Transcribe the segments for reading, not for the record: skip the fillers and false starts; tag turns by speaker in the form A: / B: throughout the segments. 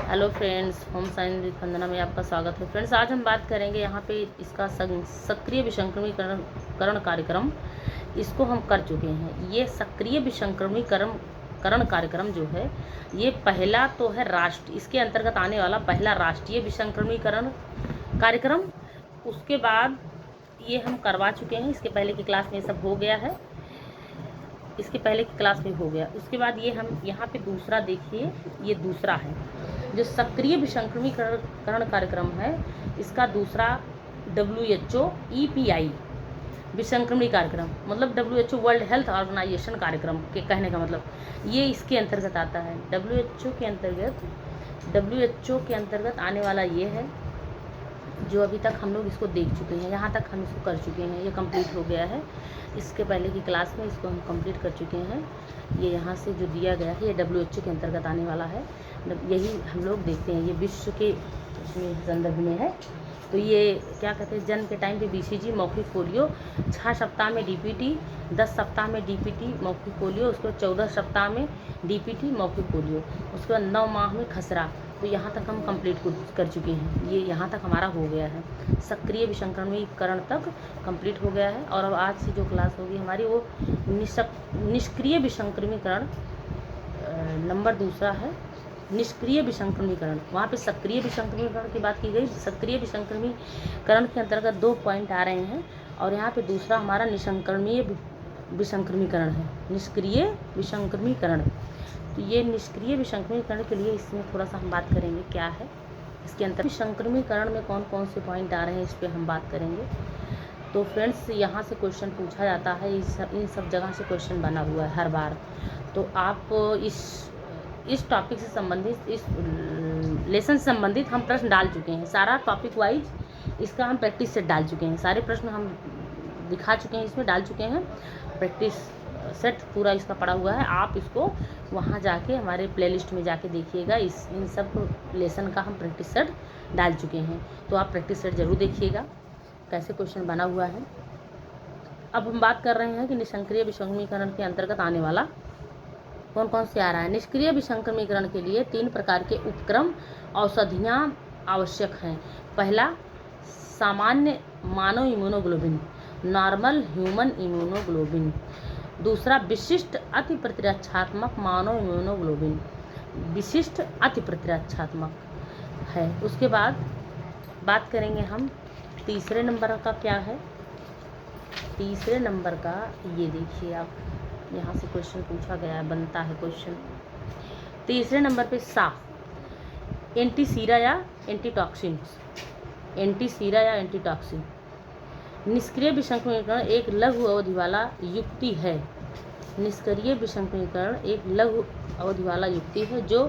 A: Hello friends, home science with Vandana में आपका स्वागत है। फ्रेंड्स, आज हम बात करेंगे यहाँ पे इसका सक्रिय विसंक्रमीकरण कार्यक्रम, इसको हम कर चुके हैं। ये सक्रिय विसंक्रमीकरण कार्यक्रम जो है, ये पहला तो है इसके अंतर्गत आने वाला पहला राष्ट्रीय विसंक्रमीकरण कार्यक्रम। उसके बाद ये हम करवा चुके हैं, इसके पहले की क्लास में सब हो गया है, इसके पहले की क्लास में हो गया। उसके बाद ये हम यहाँ पे दूसरा देखिए, ये दूसरा है जो सक्रिय विसंक्रमीकरण कार्यक्रम है। इसका दूसरा WHO EPI विसंक्रमणी कार्यक्रम, मतलब WHO वर्ल्ड हेल्थ ऑर्गेनाइजेशन कार्यक्रम के कहने का मतलब ये इसके अंतर्गत आता है। WHO के अंतर्गत आने वाला ये है जो अभी तक हम लोग इसको देख चुके हैं। यहाँ तक हम इसको कर चुके हैं, ये कंप्लीट हो गया है। इसके पहले की क्लास में इसको हम कंप्लीट कर चुके हैं। ये यहाँ से जो दिया गया है ये WHO के अंतर्गत आने वाला है। यही हम लोग देखते हैं, ये विश्व के संदर्भ में है। तो ये क्या कहते हैं, जन्म के टाइम पे BCG मौखिक पोलियो, 6 सप्ताह में DPT, 10 सप्ताह में DPT मौखिक पोलियो, उसके बाद 14 सप्ताह में DPT मौखिक पोलियो, उसके बाद 9 माह में खसरा। तो यहाँ तक हम कंप्लीट कर चुके हैं। ये यहाँ तक हमारा हो गया है, सक्रिय विसंक्रमीकरण तक कंप्लीट हो गया है। और अब आज से जो क्लास होगी हमारी वो निष्क्रिय विसंक्रमीकरण नंबर दूसरा है, निष्क्रिय विसंक्रमीकरण। वहाँ पे सक्रिय विसंक्रमीकरण की बात की गई। सक्रिय विसंक्रमीकरण के अंतर्गत 2 पॉइंट आ रहे हैं, और यहाँ पे दूसरा हमारा निष्क्रिय विसंक्रमीकरण है, निष्क्रिय विसंक्रमीकरण। तो ये निष्क्रिय विसंक्रमीकरण के लिए इसमें थोड़ा सा हम बात करेंगे क्या है इसके अंतर्गत विसंक्रमीकरण में कौन कौन से पॉइंट आ रहे हैं, इस पर हम बात करेंगे। तो फ्रेंड्स, यहाँ से क्वेश्चन पूछा जाता है, इन सब जगह से क्वेश्चन बना हुआ है हर बार। तो आप इस टॉपिक से संबंधित, इस लेसन से संबंधित हम प्रश्न डाल चुके हैं। सारा टॉपिक वाइज इसका हम प्रैक्टिस सेट डाल चुके हैं, सारे प्रश्न हम दिखा चुके हैं, इसमें डाल चुके हैं। प्रैक्टिस सेट पूरा इसका पड़ा हुआ है। आप इसको वहाँ जाके हमारे प्लेलिस्ट में जाके देखिएगा। इन सब लेसन का हम प्रैक्टिस सेट डाल चुके हैं, तो आप प्रैक्टिस सेट ज़रूर देखिएगा कैसे क्वेश्चन बना हुआ है। अब हम बात कर रहे हैं कि निष्क्रिय विसंक्रमीकरण के अंतर्गत आने वाला कौन कौन से आ रहा है। निष्क्रिय विसंक्रमीकरण के लिए 3 प्रकार के उपक्रम औषधियाँ आवश्यक हैं। पहला, सामान्य मानव इम्यूनोग्लोबिन, नॉर्मल ह्यूमन इम्यूनोग्लोबिन। दूसरा, विशिष्ट अति प्रतिरक्षात्मक मानव इम्यूनोग्लोबिन, विशिष्ट अति प्रतिरक्षात्मक है। उसके बाद बात करेंगे हम तीसरे नंबर का क्या है। तीसरे नंबर का ये देखिए आप, यहाँ से क्वेश्चन पूछा गया है, बनता है क्वेश्चन। तीसरे नंबर पे एंटीसीरा या एंटीटॉक्सिन, एंटीसीरा या एंटीटॉक्सिन। निष्क्रिय विसंक्रमीकरण एक लघु अवधि वाला युक्ति है। निष्क्रिय विसंक्रमीकरण एक लघु अवधि वाला युक्ति है जो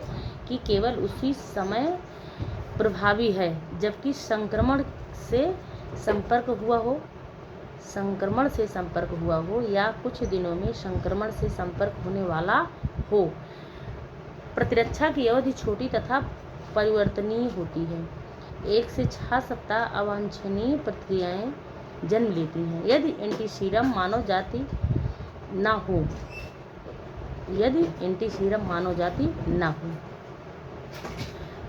A: कि केवल उसी समय प्रभावी है जबकि संक्रमण से संपर्क हुआ हो या कुछ दिनों में संक्रमण से संपर्क होने वाला हो। प्रतिरक्षा की अवधि छोटी तथा परिवर्तनीय होती है। 1 से 6 सप्ताह अवांछनीय प्रतिक्रियाएं जन्म लेती हैं यदि एंटीसीरम मानव जाति ना हो।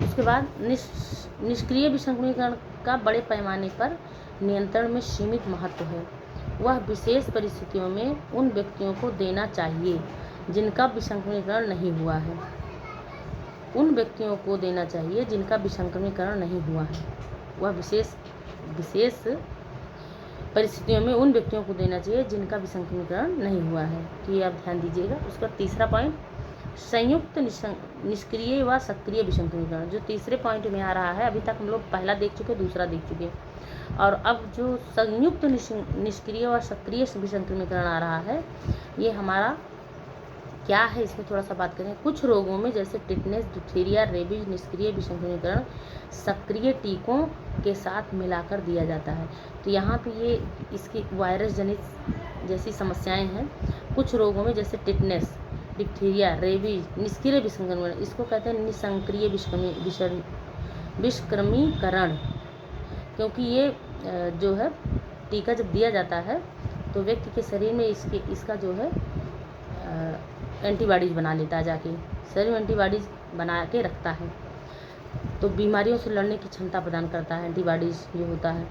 A: उसके बाद निष्क्रिय विसंक्रमीकरण का बड़े पैमाने पर नियंत्रण में सीमित महत्व है। वह विशेष परिस्थितियों में उन व्यक्तियों को देना चाहिए जिनका विसंक्रमीकरण नहीं हुआ है। उन व्यक्तियों को देना चाहिए जिनका विसंक्रमीकरण नहीं हुआ है। वह विशेष परिस्थितियों में उन व्यक्तियों को देना चाहिए जिनका विसंक्रमीकरण नहीं हुआ है। तो ये आप ध्यान दीजिएगा। उसका तीसरा पॉइंट, संयुक्त निष्क्रिय व सक्रिय विसंक्रमीकरण, जो तीसरे पॉइंट में आ रहा है। अभी तक हम लोग पहला देख चुके, दूसरा देख चुके, और अब जो संयुक्त निष्क्रिय व सक्रिय विसंक्रमीकरण आ रहा है, ये हमारा क्या है, इसमें थोड़ा सा बात करें। कुछ रोगों में जैसे टिटनेस, डिप्थीरिया, रेबीज निष्क्रिय विसंक्रमीकरण सक्रिय टीकों के साथ मिलाकर दिया जाता है। तो यहाँ पे ये इसकी वायरस जनित जैसी समस्याएं हैं। कुछ रोगों में जैसे टिटनेस, डिप्थीरिया, रेबीज निष्क्रिय विसंक्रमीकरण, इसको कहते हैं निसंक्रिय विसंक्रमीकरण, क्योंकि ये जो है टीका जब दिया जाता है तो व्यक्ति के शरीर में इसका जो है एंटीबॉडीज़ बना लेता है, जाके शरीर में एंटीबॉडीज़ बना के रखता है। तो बीमारियों से लड़ने की क्षमता प्रदान करता है, एंटीबॉडीज जो होता है।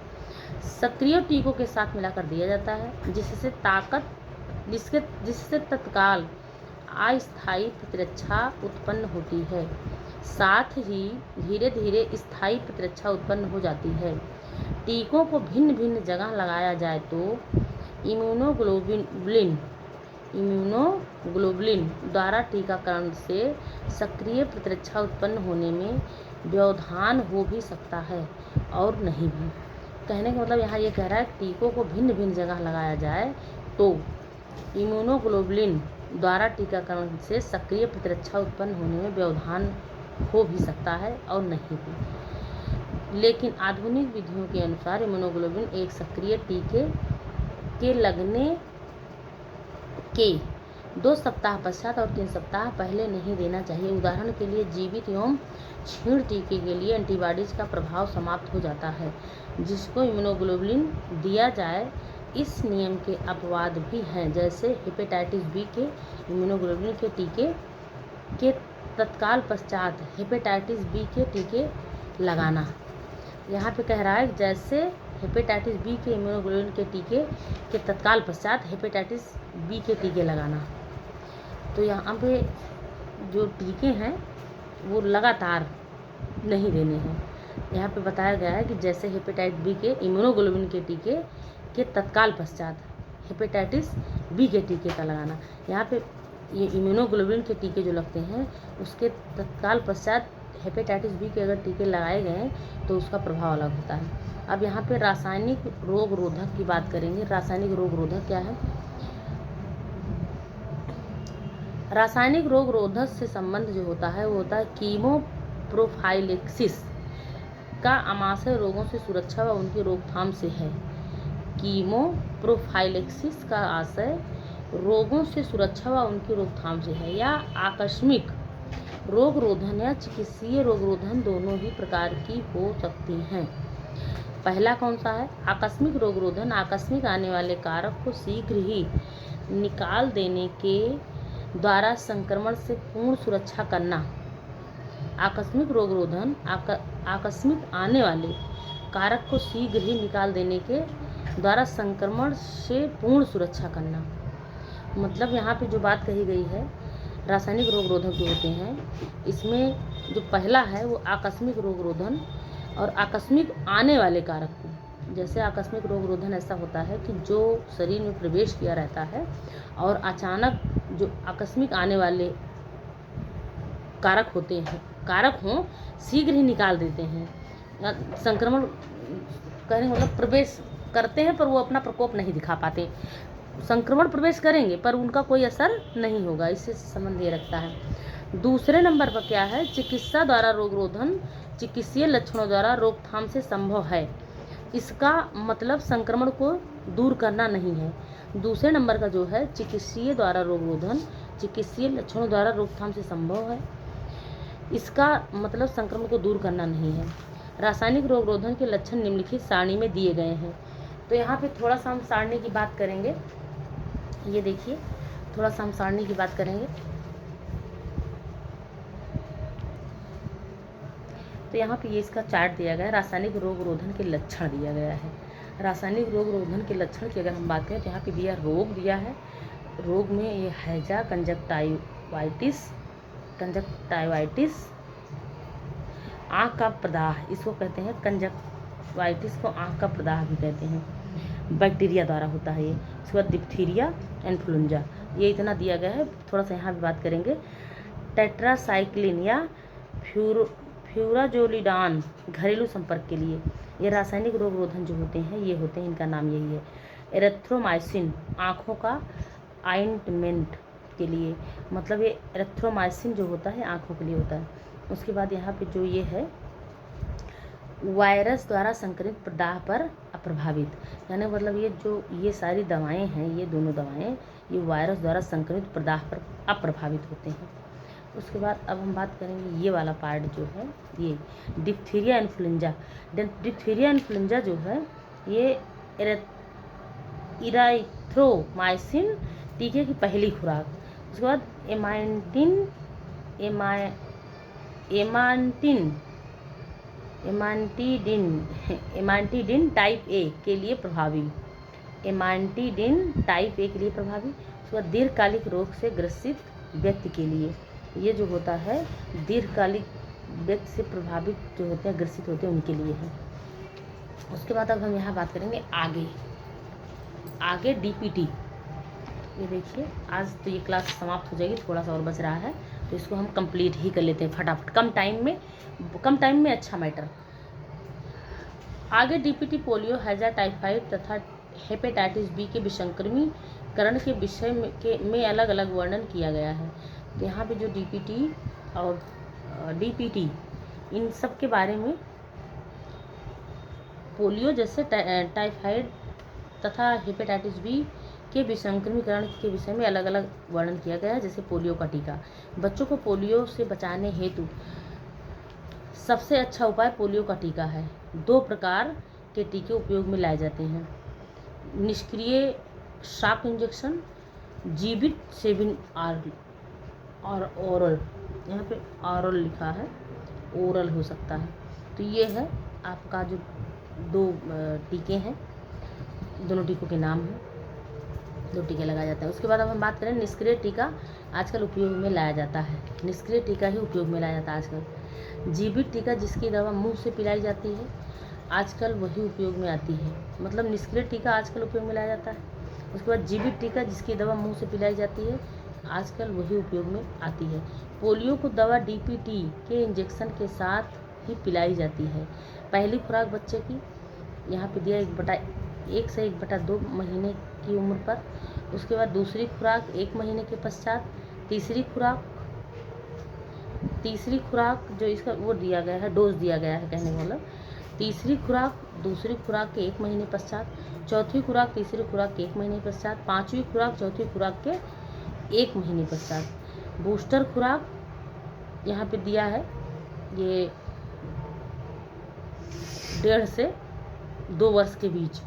A: सक्रिय टीकों के साथ मिलाकर दिया जाता है, जिससे तत्काल अस्थायी प्रतिरक्षा उत्पन्न होती है, साथ ही धीरे धीरे स्थायी प्रतिरक्षा उत्पन्न हो जाती है। टीकों को भिन्न भिन्न जगह लगाया जाए तो इम्यूनोग्लोबुलिन द्वारा टीकाकरण से सक्रिय प्रतिरक्षा उत्पन्न होने में व्यवधान हो भी सकता है और नहीं भी। कहने का मतलब यहाँ ये कह रहा है टीकों को भिन्न भिन्न जगह लगाया जाए तो इम्यूनोग्लोबुलिन द्वारा टीकाकरण से सक्रिय प्रतिरक्षा उत्पन्न होने में व्यवधान हो भी सकता है और नहीं भी। लेकिन आधुनिक विधियों के अनुसार इम्यूनोग्लोबुलिन एक सक्रिय टीके के लगने के 2 सप्ताह पश्चात और 3 सप्ताह पहले नहीं देना चाहिए। उदाहरण के लिए जीवित एवं क्षीण टीके के लिए एंटीबॉडीज का प्रभाव समाप्त हो जाता है, जिसको इम्यूनोग्लोबुलिन दिया जाए। इस नियम के अपवाद भी हैं, जैसे हेपेटाइटिस बी के इम्यूनोग्लोबुलिन के टीके के तत्काल पश्चात हेपेटाइटिस बी के टीके लगाना। यहाँ पे कह रहा है जैसे हेपेटाइटिस बी के इम्यूनोग्लोबुलिन के टीके के तत्काल पश्चात हेपेटाइटिस बी के टीके लगाना। तो यहाँ पे जो टीके हैं वो लगातार नहीं देने हैं। यहाँ पे बताया गया है कि जैसे हेपेटाइटिस बी के इम्यूनोग्लोबुलिन के टीके के तत्काल पश्चात हेपेटाइटिस बी के टीके का लगाना। यहाँ पे ये इम्यूनोग्लोबुलिन के टीके जो लगते हैं उसके तत्काल पश्चात हेपेटाइटिस बी के अगर टीके लगाए गए हैं तो उसका प्रभाव अलग होता है। अब यहाँ पे रासायनिक रोग रोधक की बात करेंगे। रासायनिक रोग रोधक क्या है? रासायनिक रोग रोधक से संबंध जो होता है वो होता है कीमोप्रोफाइलेक्सिस का आमाशय रोगों से सुरक्षा व उनकी रोकथाम से है। कीमोप्रोफाइलेक्सिस का आशय रोगों से सुरक्षा व उनकी रोकथाम से है। या आकस्मिक रोग रोधन या चिकित्सीय रोग रोधन दोनों ही प्रकार की हो सकती हैं। पहला कौन सा है? आकस्मिक रोग रोधन आकस्मिक आने वाले कारक को शीघ्र ही निकाल देने के द्वारा संक्रमण से पूर्ण सुरक्षा करना। आकस्मिक रोग रोधन आकस्मिक आने वाले कारक को शीघ्र ही निकाल देने के द्वारा संक्रमण से पूर्ण सुरक्षा करना। मतलब यहाँ पे जो बात कही गई है रासायनिक रोग रोधक जो होते हैं इसमें जो पहला है वो आकस्मिक रोग रोधन और आकस्मिक आने वाले कारक को। जैसे आकस्मिक रोग रोधन ऐसा होता है कि जो शरीर में प्रवेश किया रहता है और अचानक जो आकस्मिक आने वाले कारक हों शीघ्र ही निकाल देते हैं। संक्रमण कहने मतलब प्रवेश करते हैं पर वो अपना प्रकोप नहीं दिखा पाते। संक्रमण प्रवेश करेंगे पर उनका कोई असर नहीं होगा, इससे संबंध ये रखता है। दूसरे नंबर पर क्या है? चिकित्सा द्वारा रोग रोधन चिकित्सीय लक्षणों द्वारा रोकथाम से संभव है। इसका मतलब संक्रमण को दूर करना नहीं है। दूसरे नंबर का जो है चिकित्सीय द्वारा रोग रोधन चिकित्सीय लक्षणों द्वारा रोकथाम से संभव है। इसका मतलब संक्रमण को दूर करना नहीं है। रासायनिक रोग रोधन के लक्षण निम्नलिखित सारणी में दिए गए हैं। तो यहाँ पे थोड़ा सा हम सारणी की बात करेंगे। ये देखिए थोड़ा सा हम सारणी की बात करेंगे। तो यहाँ पे ये इसका चार्ट दिया गया है। रासायनिक रोग रोधन के लक्षण दिया गया है। रासायनिक रोग रोधन के लक्षण की अगर हम बात करें तो यहाँ पे दिया रोग दिया है। रोग में ये हैजा कंजक्टाइवाइटिस आँख का प्रदाह, इसको कहते हैं कंजक्टिवाइटिस को आँख का प्रदाह भी कहते हैं। बैक्टीरिया द्वारा होता है ये। उसके बाद डिप्थीरिया इन्फ्लुएंजा, ये इतना दिया गया है। थोड़ा सा यहाँ भी बात करेंगे। टेट्रासाइक्लिन या फ्यूराजोलिडान घरेलू संपर्क के लिए। ये रासायनिक रोग रोधन जो होते हैं ये होते हैं, इनका नाम यही है। एरिथ्रोमाइसिन आँखों का ऑइंटमेंट के लिए, मतलब ये एरिथ्रोमाइसिन जो होता है आँखों के लिए होता है। उसके बाद यहाँ पे जो ये है वायरस द्वारा संक्रमित प्रदाह पर अप्रभावित, यानी मतलब ये सारी दवाएं हैं, ये दोनों दवाएं ये वायरस द्वारा संक्रमित प्रदाह पर अप्रभावित होते हैं। उसके बाद अब हम बात करेंगे ये वाला पार्ट जो है ये डिप्थीरिया इन्फ्लुएंजा। डिप्थीरिया इन्फ्लुएंजा जो है ये इराइथ्रोमाइसिन टीके की पहली खुराक। उसके बाद एमांटिन इमांटीडिन टाइप ए के लिए प्रभावी। इमांटीडिन टाइप ए के लिए प्रभावी। उसके बाद दीर्घकालिक रोग से ग्रसित व्यक्ति के लिए, ये जो होता है दीर्घकालिक व्यक्ति से प्रभावित जो होते हैं, ग्रसित होते हैं, उनके लिए है। उसके बाद अब हम यहाँ बात करेंगे आगे डीपीटी। ये देखिए, आज तो ये क्लास समाप्त हो जाएगी, थोड़ा सा और बच रहा है, तो इसको हम कंप्लीट ही कर लेते हैं फटाफट, कम टाइम में अच्छा मैटर। आगे डीपीटी पोलियो, हैजा, टाइफाइड तथा हेपेटाइटिस बी के विसंक्रमीकरण के विषय में अलग अलग वर्णन किया गया है। तो यहाँ पे जो डीपीटी और डीपीटी, इन सब के बारे में, पोलियो जैसे टाइफाइड तथा हेपेटाइटिस बी के विसंक्रमीकरण के विषय में अलग अलग वर्णन किया गया है। जैसे पोलियो का टीका, बच्चों को पोलियो से बचाने हेतु सबसे अच्छा उपाय पोलियो का टीका है। 2 प्रकार के टीके उपयोग में लाए जाते हैं, निष्क्रिय शॉक इंजेक्शन, जीवित सेविन और ओरल। यहाँ पे ओरल लिखा है, ओरल हो सकता है। तो ये है आपका जो 2 टीके हैं, दोनों टीकों के नाम हैं, 2 टीके लगाया जाता है। उसके बाद अब हम बात करें निष्क्रिय टीका आजकल उपयोग में लाया जाता है। निष्क्रिय टीका ही उपयोग में लाया जाता है आजकल। जीवित टीका जिसकी दवा मुंह से पिलाई जाती है, आजकल वही उपयोग में आती है। मतलब निष्क्रिय टीका आजकल उपयोग में लाया जाता है। उसके बाद जीवित टीका जिसकी दवा मुंह से पिलाई जाती है, आजकल वही उपयोग में आती है। पोलियो को दवा डीपीटी के इंजेक्शन के साथ ही पिलाई जाती है। पहली खुराक बच्चे की यहाँ पे दिया 1 से 1/2 महीने की उम्र पर। उसके बाद दूसरी खुराक 1 महीने के पश्चात। तीसरी खुराक जो इसका वो दिया गया है, डोज दिया गया है, कहने का मतलब तीसरी खुराक दूसरी खुराक के 1 महीने पश्चात। चौथी खुराक तीसरी खुराक के 1 महीने पश्चात। 5वीं खुराक चौथी खुराक के 1 महीने पश्चात। बूस्टर खुराक यहाँ पे दिया है, ये 1.5 से 2 वर्ष के बीच।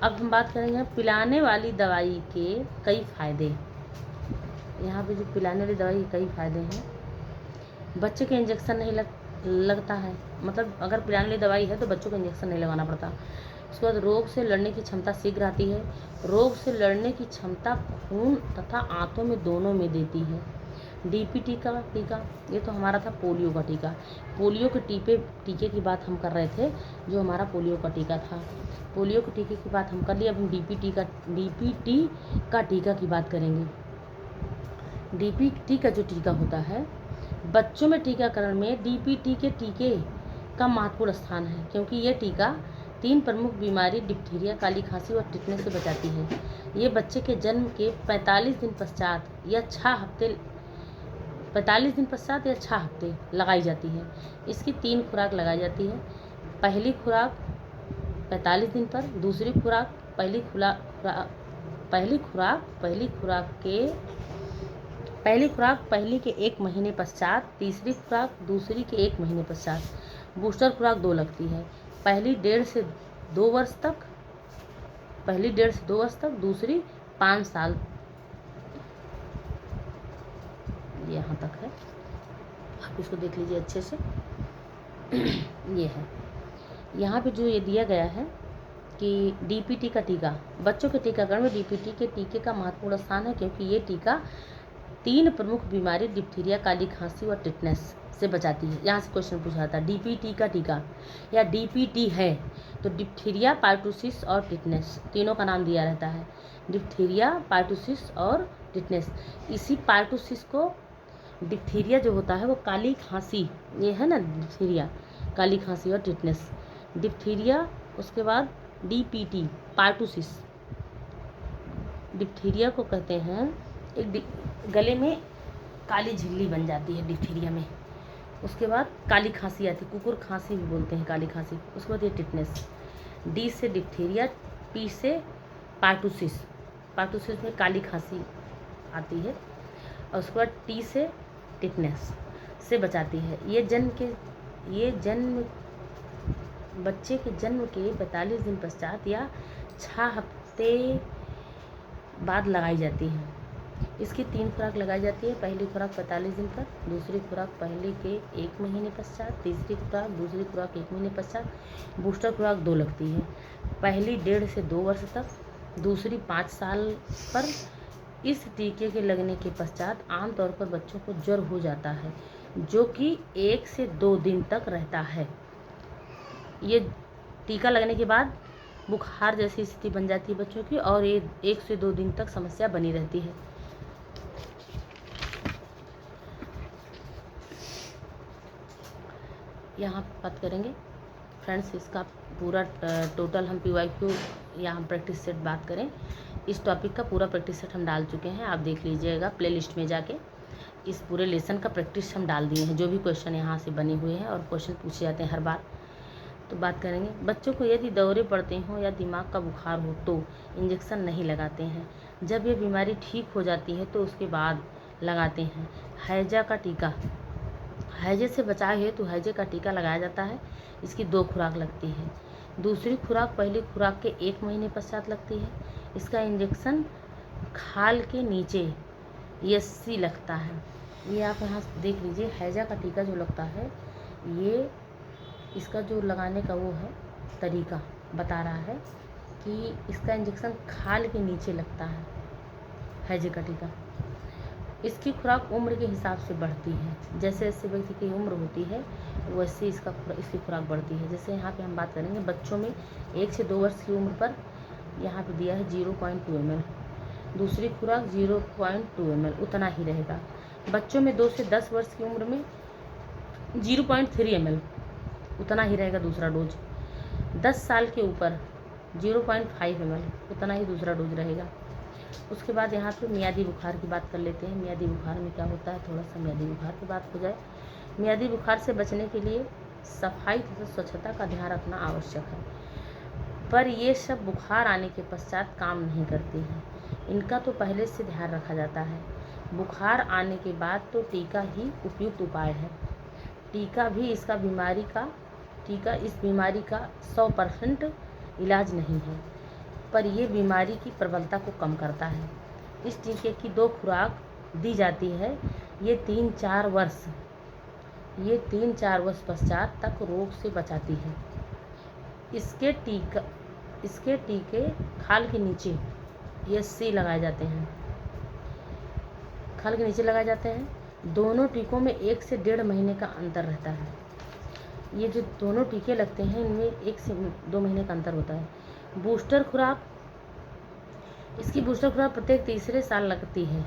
A: अब हम बात करेंगे पिलाने वाली दवाई के कई फायदे। यहाँ पे जो पिलाने वाली दवाई के कई फायदे हैं, बच्चे के इंजेक्शन नहीं लगता है, मतलब अगर पिलाने वाली दवाई है तो बच्चों को इंजेक्शन नहीं लगाना पड़ता। उसके बाद रोग से लड़ने की क्षमता शीघ्र आती है। रोग से लड़ने की क्षमता खून तथा आंतों में दोनों में देती है। डीपीटी का टीका, ये तो हमारा था पोलियो का टीका। पोलियो के टीके की बात हम कर रहे थे, जो हमारा पोलियो का टीका था। पोलियो के टीके की बात हम कर लिए। अब हम डीपीटी का टीका की बात करेंगे। डीपीटी का जो टीका होता है, बच्चों में टीकाकरण में डीपीटी के टीके का महत्वपूर्ण स्थान है, क्योंकि ये टीका 3 प्रमुख बीमारी डिप्थीरिया, काली खांसी और टिटनेस से बचाती है। ये बच्चे के जन्म के 45 दिन पश्चात या 6 हफ्ते 45 दिन पश्चात या 6 हफ्ते लगाई जाती है। इसकी 3 खुराक लगाई जाती है। पहली खुराक 45 दिन पर, दूसरी खुराक पहली खुराक पहली के 1 महीने पश्चात, तीसरी खुराक दूसरी के 1 महीने पश्चात। बूस्टर खुराक 2 लगती है, पहली 1.5 से 2 वर्ष तक, दूसरी 5 साल, यहाँ तक है। आप इसको देख लीजिए अच्छे से। ये है यहाँ पे जो ये दिया गया है कि डीपीटी का टीका, बच्चों के टीकाकरण में डीपीटी के टीके का महत्वपूर्ण स्थान है, क्योंकि ये टीका 3 प्रमुख बीमारी डिप्थीरिया, काली खांसी और टिटनेस से बचाती है। यहाँ से क्वेश्चन पूछा था, डीपीटी का टीका या डीपीटी है तो डिप्थीरिया, पार्टूसिस और टिटनेस, तीनों का नाम दिया रहता है। डिप्थीरिया, पार्टूसिस और टिटनेस। इसी पार्टूसिस को, डिप्थीरिया जो होता है वो काली खांसी, ये है ना डिप्थीरिया, काली खांसी और टिटनेस, डिप्थीरिया। उसके बाद डीपीटी, पार्टूसिस, डिप्थीरिया को कहते हैं, एक गले में काली झिल्ली बन जाती है डिप्थीरिया में। उसके बाद काली खांसी आती है, कुकुर खांसी भी बोलते हैं काली खांसी। उसके बाद ये टिटनेस। डी से डिप्थीरिया, पी से पार्टूसिस, पार्टूसिस में काली खांसी आती है। और उसके बाद टी से टिटनेस से बचाती है। बच्चे के जन्म के 45 दिन पश्चात या 6 हफ्ते बाद लगाई जाती है। इसकी 3 खुराक लगाई जाती है। पहली खुराक 45 दिन पर, दूसरी खुराक पहले के 1 महीने पश्चात, तीसरी खुराक दूसरी खुराक 1 महीने पश्चात, बूस्टर खुराक 2 लगती है। पहली 1.5 से 2 वर्ष तक, दूसरी 5 साल पर। इस टीके के लगने के पश्चात आमतौर पर बच्चों को ज्वर हो जाता है, जो कि 1 से 2 दिन तक रहता है। ये टीका लगने के बाद बुखार जैसी स्थिति बन जाती है बच्चों की, और ये 1 से 2 दिन तक समस्या बनी रहती है। यहाँ बात करेंगे फ्रेंड्स, इसका पूरा टोटल हम PYQ या हम प्रैक्टिस सेट बात करें, इस टॉपिक का पूरा प्रैक्टिस सेट हम डाल चुके हैं। आप देख लीजिएगा प्लेलिस्ट में जाके, इस पूरे लेसन का प्रैक्टिस हम डाल दिए हैं, जो भी क्वेश्चन यहाँ से बने हुए हैं और क्वेश्चन पूछे जाते हैं हर बार। तो बात करेंगे, बच्चों को यदि दौरे पड़ते हों या दिमाग का बुखार हो तो इंजेक्शन नहीं लगाते हैं। जब ये बीमारी ठीक हो जाती है तो उसके बाद लगाते हैं। हैजा का टीका, हैजे से बचाव हेतु हैजे का टीका लगाया जाता है। इसकी 2 खुराक लगती है। दूसरी खुराक पहली खुराक के 1 महीने पश्चात लगती है। इसका इंजेक्शन खाल के नीचे यस्सी लगता है। ये आप यहाँ देख लीजिए, हैजा का टीका जो लगता है, ये इसका जो लगाने का वो है तरीका बता रहा है कि इसका इंजेक्शन खाल के नीचे लगता है, हैजे का टीका। इसकी खुराक उम्र के हिसाब से बढ़ती है। जैसे जैसे व्यक्ति की उम्र होती है वैसे इसकी खुराक बढ़ती है। जैसे यहाँ पे हम बात करेंगे बच्चों में 1 से 2 वर्ष की उम्र पर, यहाँ पे दिया है 0.2 ml। दूसरी खुराक 0.2 ml, उतना ही रहेगा। बच्चों में 2 से 10 वर्ष की उम्र में 0.3 ml, उतना ही रहेगा दूसरा डोज। 10 साल के ऊपर 0.5 ml, उतना ही दूसरा डोज रहेगा। उसके बाद यहाँ पे मियादी बुखार की बात कर लेते हैं। मियादी बुखार में क्या होता है, थोड़ा सा मियादी बुखार की बात हो जाए। मियादी बुखार से बचने के लिए सफाई तथा स्वच्छता का ध्यान रखना आवश्यक है, पर ये सब बुखार आने के पश्चात काम नहीं करती हैं। इनका तो पहले से ध्यान रखा जाता है। बुखार आने के बाद तो टीका ही उपयुक्त उपाय है। टीका इस बीमारी का 100% इलाज नहीं है, पर यह बीमारी की प्रबलता को कम करता है। इस टीके की 2 खुराक दी जाती है। ये 3-4 वर्ष पश्चात तक रोग से बचाती है। इसके टीके खाल के नीचे यस्सी लगाए जाते हैं, खाल के नीचे लगाए जाते हैं। दोनों टीकों में 1 से 1.5 महीने का अंतर रहता है। ये जो दोनों टीके लगते हैं इनमें 1 से 2 महीने का अंतर होता है। बूस्टर खुराक, इसकी बूस्टर खुराक प्रत्येक तीसरे साल लगती है।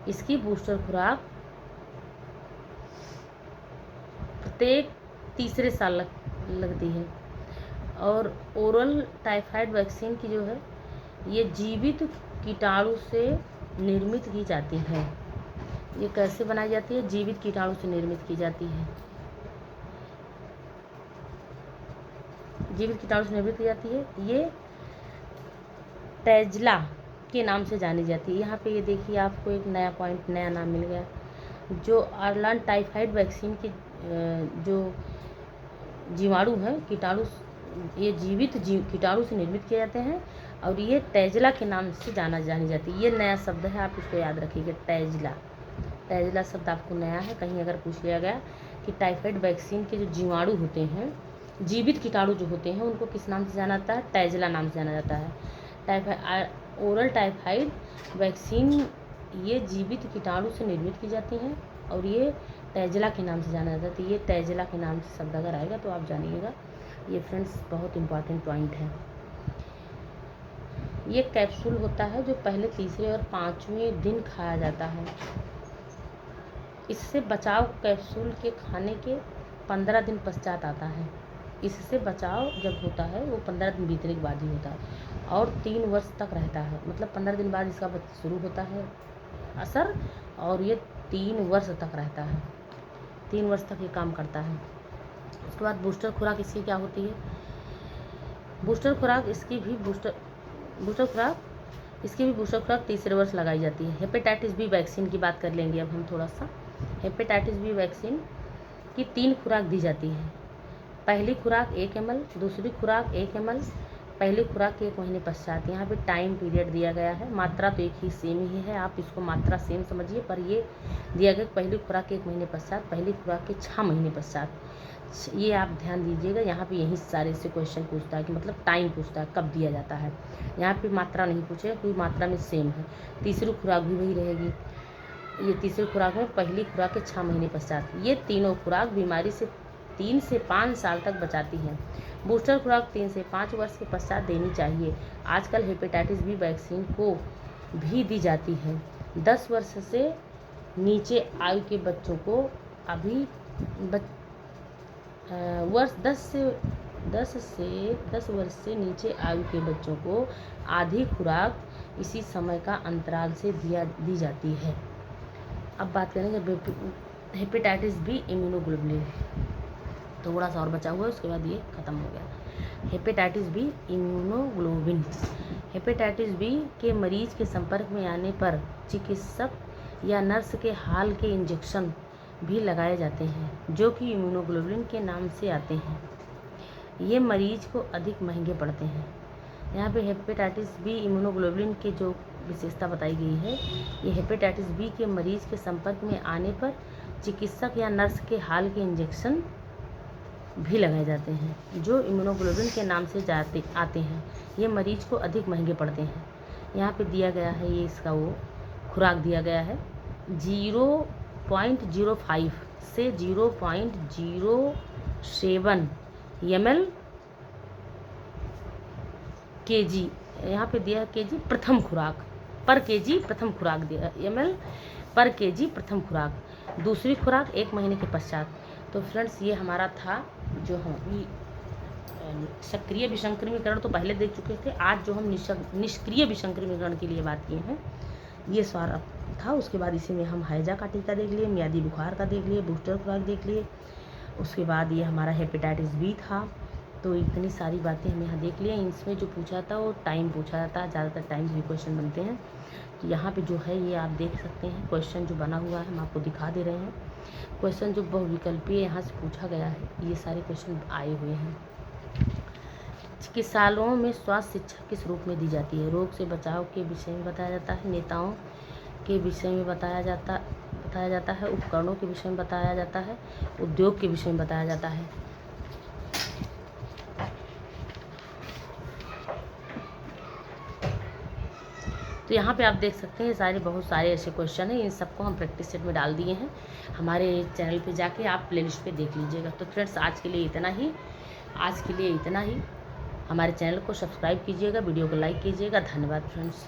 A: इसकी बूस्टर खुराक प्रत्येक तीसरे साल लगती है। और ओरल टाइफाइड वैक्सीन की जो है, ये जीवित कीटाणु से निर्मित की जाती है। ये कैसे बनाई जाती है, जीवित कीटाणु से निर्मित की जाती है। जीवित कीटाणु से निर्मित की जाती है। ये टैजला के नाम से जानी जाती है। यहाँ पे ये देखिए, आपको एक नया पॉइंट, नया नाम मिल गया। जो ऑरलन टाइफाइड वैक्सीन के जो जीवाणु हैं, कीटाणु, ये जीवित कीटाणु से निर्मित किए जाते हैं, और ये टैजला के नाम से जानी जाती है। ये नया शब्द है, आप इसको याद रखिएगा, टैजला शब्द आपको नया है। कहीं अगर पूछ लिया गया कि टाइफाइड वैक्सीन के जो जीवाणु होते हैं, जीवित कीटाणु जो होते हैं, उनको किस नाम से जाना जाता है, टैजला नाम से जाना जाता है। ओरल टाइफाइड वैक्सीन ये जीवित कीटाणु से निर्मित की जाती हैं, और ये टैजला के नाम से जाना जाता है। तो ये टैजला के नाम से शब्द अगर आएगा तो आप जानिएगा। ये फ्रेंड्स बहुत इम्पॉर्टेंट पॉइंट है। ये कैप्सूल होता है जो पहले, तीसरे और 5वें दिन खाया जाता है। इससे बचाव कैप्सूल के खाने के 15 दिन पश्चात आता है। इससे बचाव जब होता है वो 15 दिन बीतने के बाद ही होता है, और 3 वर्ष तक रहता है। मतलब 15 दिन बाद इसका शुरू होता है असर, और ये 3 वर्ष तक रहता है। 3 वर्ष तक ये काम करता है। उसके बाद बूस्टर खुराक इसकी क्या होती है, बूस्टर खुराक इसकी भी बूस्टर खुराक तीसरे वर्ष लगाई जाती है। हेपेटाइटिस बी वैक्सीन की बात कर लेंगे अब हम थोड़ा सा। हेपेटाइटिस बी वैक्सीन की 3 खुराक दी जाती है। पहली खुराक 1 ml, दूसरी खुराक 1 ml, पहली खुराक के 1 महीने पश्चात। यहाँ पे टाइम पीरियड दिया गया है, मात्रा तो एक ही सेम ही है, आप इसको मात्रा सेम समझिए, पर ये दिया गया पहली खुराक के 1 महीने पश्चात, पहली खुराक के 6 महीने पश्चात। ये आप ध्यान दीजिएगा, यहाँ पे यही सारे से क्वेश्चन पूछता है कि मतलब टाइम पूछता है कब दिया जाता है। यहाँ पे मात्रा नहीं पूछेगा, कोई मात्रा में सेम है। तीसरी खुराक भी वही रहेगी, ये तीसरी खुराक में पहली खुराक के 6 महीने पश्चात। ये तीनों खुराक बीमारी से 3 से 5 साल तक बचाती हैं। बूस्टर खुराक 3 से 5 वर्ष के पश्चात देनी चाहिए। आजकल हेपेटाइटिस बी वैक्सीन को भी दी जाती है। 10 वर्ष से नीचे आयु के बच्चों को अभी 10 वर्ष से नीचे आयु के बच्चों को आधी खुराक इसी समय का अंतराल से दी जाती है। अब बात करेंगे हेपेटाइटिस बी इम्यूनोग्लोबुलिन, थोड़ा सा और बचा हुआ है, उसके बाद ये ख़त्म हो गया। Hepatitis B immunoglobulin. Hepatitis B के मरीज के संपर्क में आने पर चिकित्सक या नर्स के हाल के इंजेक्शन भी लगाए जाते हैं, जो कि इम्यूनोग्लोबुलिन के नाम से आते हैं। ये मरीज को अधिक महंगे पड़ते हैं। यहाँ पे हेपेटाइटिस बी इम्यूनोग्लोबुलिन के जो विशेषता बताई गई है, ये हेपेटाइटिस बी के मरीज के संपर्क में आने पर चिकित्सक या नर्स के हाल के इंजेक्शन भी लगाए जाते हैं, जो इम्यूनोग्लोबुलिन के नाम से आते हैं। ये मरीज को अधिक महंगे पड़ते हैं। यहाँ पे दिया गया है, ये इसका वो खुराक दिया गया है 0.05 से 0.07 ml kg। यहाँ पे दिया है kg प्रथम खुराक, पर kg प्रथम खुराक दिया, ml पर kg प्रथम खुराक, दूसरी खुराक 1 महीने के पश्चात। तो फ्रेंड्स, ये हमारा था जो हम अभी सक्रिय विसंक्रमीकरण तो पहले देख चुके थे। आज जो हम निष्क्रिय विसंक्रमीकरण के लिए बात किए हैं, ये सारा था। उसके बाद इसी में हम हैजा का टीका देख लिए, मियादी बुखार का देख लिए, बूस्टर खुराक देख लिए। उसके बाद ये हमारा हेपेटाइटिस बी था। तो इतनी सारी बातें हम यहाँ देख लिए। इसमें जो पूछा था वो टाइम पूछा जाता है, ज़्यादातर टाइम भी क्वेश्चन बनते हैं। तो यहाँ पे जो है ये आप देख सकते हैं, क्वेश्चन जो बना हुआ है हम आपको दिखा दे रहे हैं। क्वेश्चन जो बहुविकल्पीय यहाँ से पूछा गया है, ये सारे क्वेश्चन आए हुए हैं। चिकित्सालयों में स्वास्थ्य शिक्षा किस रूप में दी जाती है? रोग से बचाव के विषय में बताया जाता है, नेताओं के विषय में बताया जाता है, उपकरणों के विषय में बताया जाता है, उद्योग के विषय में बताया जाता है। तो यहाँ पे आप देख सकते हैं सारे बहुत सारे ऐसे क्वेश्चन हैं, इन सबको हम प्रैक्टिस सेट में डाल दिए हैं। हमारे चैनल पे जाके आप प्लेलिस्ट पे देख लीजिएगा। तो फ्रेंड्स, आज के लिए इतना ही। हमारे चैनल को सब्सक्राइब कीजिएगा, वीडियो को लाइक कीजिएगा। धन्यवाद फ्रेंड्स।